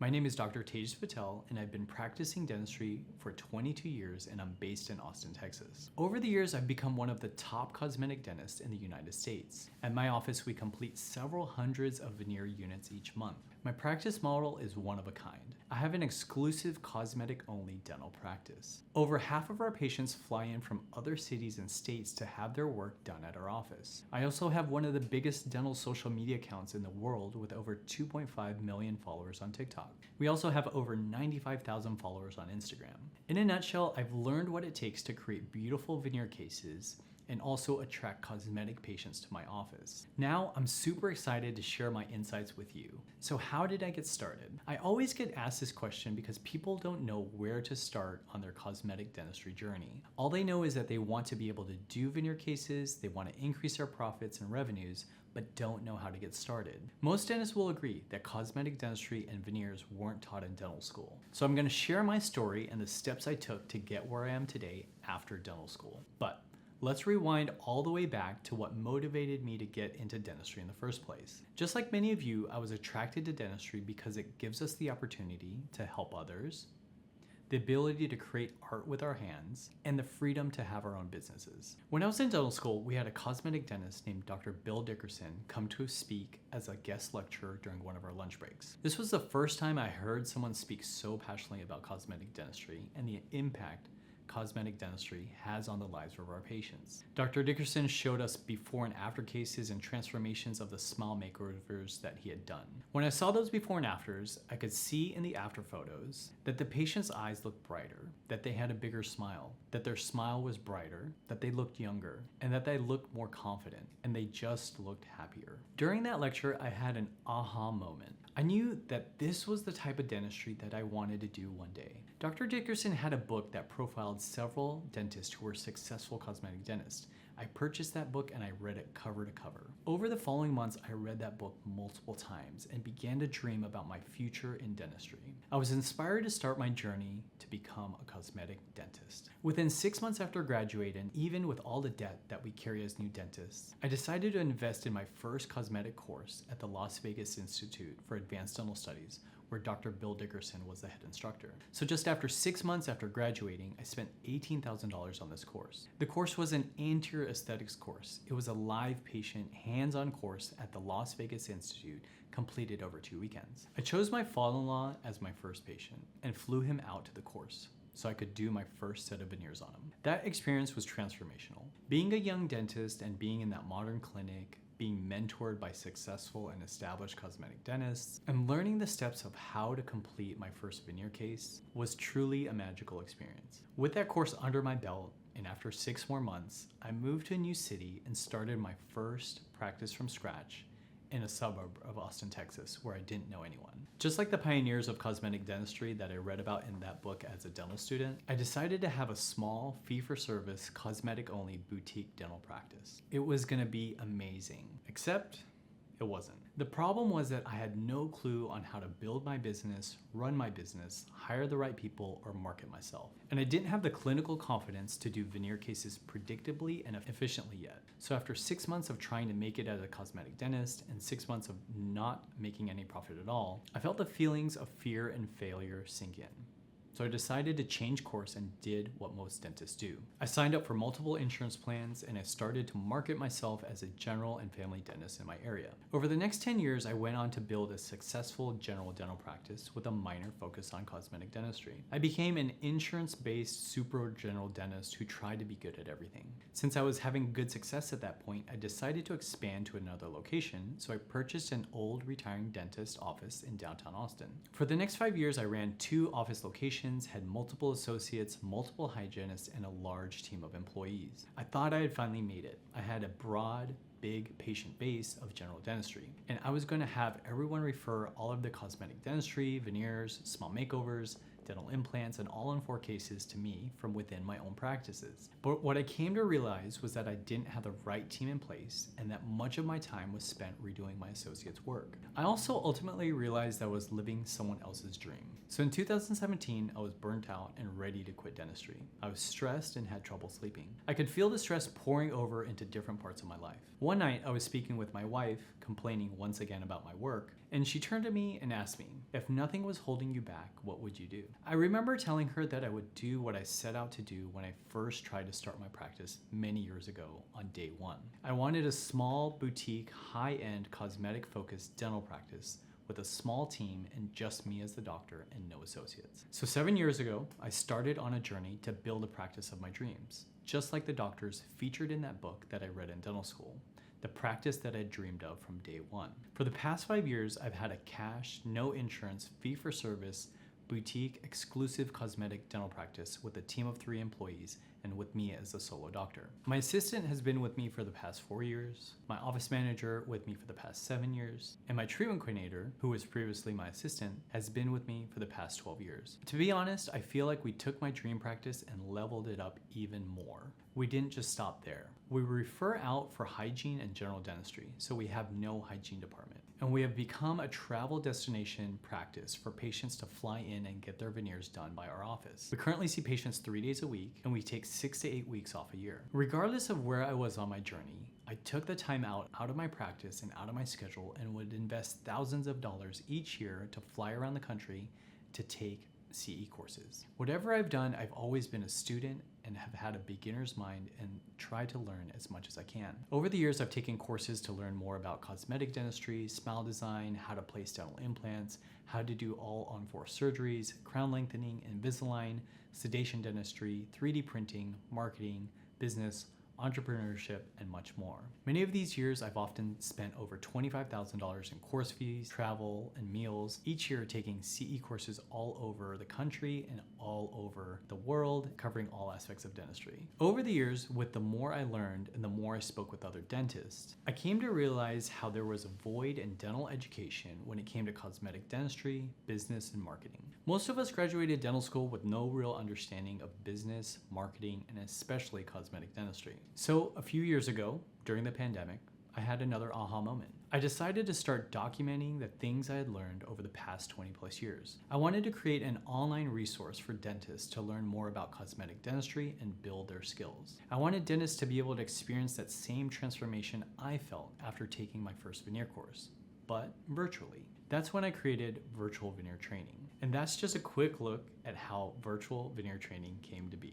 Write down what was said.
My name is Dr. Tejas Patel, and I've been practicing dentistry for 22 years, and I'm based in Austin, Texas. Over the years, I've become one of the top cosmetic dentists in the United States. At my office, we complete several hundreds of veneer units each month. My practice model is one of a kind. I have an exclusive cosmetic-only dental practice. Over half of our patients fly in from other cities and states to have their work done at our office. I also have one of the biggest dental social media accounts in the world with over 2.5 million followers on TikTok. We also have over 95,000 followers on Instagram. In a nutshell, I've learned what it takes to create beautiful veneer cases and also attract cosmetic patients to my office. Now, I'm super excited to share my insights with you. So how did I get started? I always get asked this question because people don't know where to start on their cosmetic dentistry journey. All they know is that they want to be able to do veneer cases, they want to increase their profits and revenues, but don't know how to get started. Most dentists will agree that cosmetic dentistry and veneers weren't taught in dental school. So I'm gonna share my story and the steps I took to get where I am today after dental school. But let's rewind all the way back to what motivated me to get into dentistry in the first place. Just like many of you, I was attracted to dentistry because it gives us the opportunity to help others, the ability to create art with our hands, and the freedom to have our own businesses. When I was in dental school, we had a cosmetic dentist named Dr. Bill Dickerson come to speak as a guest lecturer during one of our lunch breaks. This was the first time I heard someone speak so passionately about cosmetic dentistry and the impact cosmetic dentistry has on the lives of our patients. Dr. Dickerson showed us before and after cases and transformations of the smile makeovers that he had done. When I saw those before and afters, I could see in the after photos that the patient's eyes looked brighter, that they had a bigger smile, that their smile was brighter, that they looked younger, and that they looked more confident, and they just looked happier. During that lecture, I had an aha moment. I knew that this was the type of dentistry that I wanted to do one day. Dr. Dickerson had a book that profiled several dentists who were successful cosmetic dentists. I purchased that book and I read it cover to cover. Over the following months, I read that book multiple times and began to dream about my future in dentistry. I was inspired to start my journey to become a cosmetic dentist. Within 6 months after graduating, even with all the debt that we carry as new dentists, I decided to invest in my first cosmetic course at the Las Vegas Institute for Advanced Dental Studies, where Dr. Bill Dickerson was the head instructor. So just after 6 months after graduating, I spent $18,000 on this course. The course was an anterior aesthetics course. It was a live patient, hands-on course at the Las Vegas Institute, completed over 2 weekends. I chose my father-in-law as my first patient and flew him out to the course so I could do my first set of veneers on him. That experience was transformational. Being a young dentist and being in that modern clinic, being mentored by successful and established cosmetic dentists, and learning the steps of how to complete my first veneer case was truly a magical experience. With that course under my belt, and after 6 more months, I moved to a new city and started my first practice from scratch in a suburb of Austin, Texas, where I didn't know anyone. Just like the pioneers of cosmetic dentistry that I read about in that book as a dental student, I decided to have a small fee-for-service, cosmetic-only boutique dental practice. It was gonna be amazing, except it wasn't. The problem was that I had no clue on how to build my business, run my business, hire the right people, or market myself. And I didn't have the clinical confidence to do veneer cases predictably and efficiently yet. So after 6 months of trying to make it as a cosmetic dentist and 6 months of not making any profit at all, I felt the feelings of fear and failure sink in. So I decided to change course and did what most dentists do. I signed up for multiple insurance plans and I started to market myself as a general and family dentist in my area. Over the next 10 years, I went on to build a successful general dental practice with a minor focus on cosmetic dentistry. I became an insurance-based super general dentist who tried to be good at everything. Since I was having good success at that point, I decided to expand to another location, so I purchased an old retiring dentist office in downtown Austin. For the next 5 years, I ran 2 office locations, had multiple associates, multiple hygienists, and a large team of employees. I thought I had finally made it. I had a broad, big patient base of general dentistry, and I was going to have everyone refer all of the cosmetic dentistry, veneers, small makeovers, dental implants, and all-in-4 cases to me from within my own practices. But what I came to realize was that I didn't have the right team in place and that much of my time was spent redoing my associates' work. I also ultimately realized I was living someone else's dream. So in 2017, I was burnt out and ready to quit dentistry. I was stressed and had trouble sleeping. I could feel the stress pouring over into different parts of my life. One night, I was speaking with my wife, complaining once again about my work, And she turned to me and asked me, if nothing was holding you back, what would you do? I remember telling her that I would do what I set out to do when I first tried to start my practice many years ago on day one. I wanted a small, boutique, high-end, cosmetic-focused dental practice with a small team and just me as the doctor and no associates. So 7 years ago, I started on a journey to build a practice of my dreams, just like the doctors featured in that book that I read in dental school, the practice that I dreamed of from day one. For the past 5 years, I've had a cash, no insurance, fee-for-service, boutique, exclusive cosmetic dental practice with a team of 3 employees and with me as the solo doctor. My assistant has been with me for the past 4 years, my office manager with me for the past 7 years, and my treatment coordinator, who was previously my assistant, has been with me for the past 12 years. To be honest, I feel like we took my dream practice and leveled it up even more. We didn't just stop there. We refer out for hygiene and general dentistry, so we have no hygiene department. And we have become a travel destination practice for patients to fly in and get their veneers done by our office. We currently see patients 3 days a week, and we take 6 to 8 weeks off a year. Regardless of where I was on my journey, I took the time out of my practice and out of my schedule and would invest thousands of dollars each year to fly around the country to take CE courses. Whatever I've done, I've always been a student and have had a beginner's mind and tried to learn as much as I can. Over the years, I've taken courses to learn more about cosmetic dentistry, smile design, how to place dental implants, how to do all on-4 surgeries, crown lengthening, Invisalign, sedation dentistry, 3D printing, marketing, business, entrepreneurship, and much more. Many of these years, I've often spent over $25,000 in course fees, travel, and meals, each year taking CE courses all over the country and all over the world, covering all aspects of dentistry. Over the years, with the more I learned and the more I spoke with other dentists, I came to realize how there was a void in dental education when it came to cosmetic dentistry, business, and marketing. Most of us graduated dental school with no real understanding of business, marketing, and especially cosmetic dentistry. So a few years ago, during the pandemic, I had another aha moment. I decided to start documenting the things I had learned over the past 20 plus years. I wanted to create an online resource for dentists to learn more about cosmetic dentistry and build their skills. I wanted dentists to be able to experience that same transformation I felt after taking my first veneer course, but virtually. That's when I created virtual veneer training. And that's just a quick look at how virtual veneer training came to be.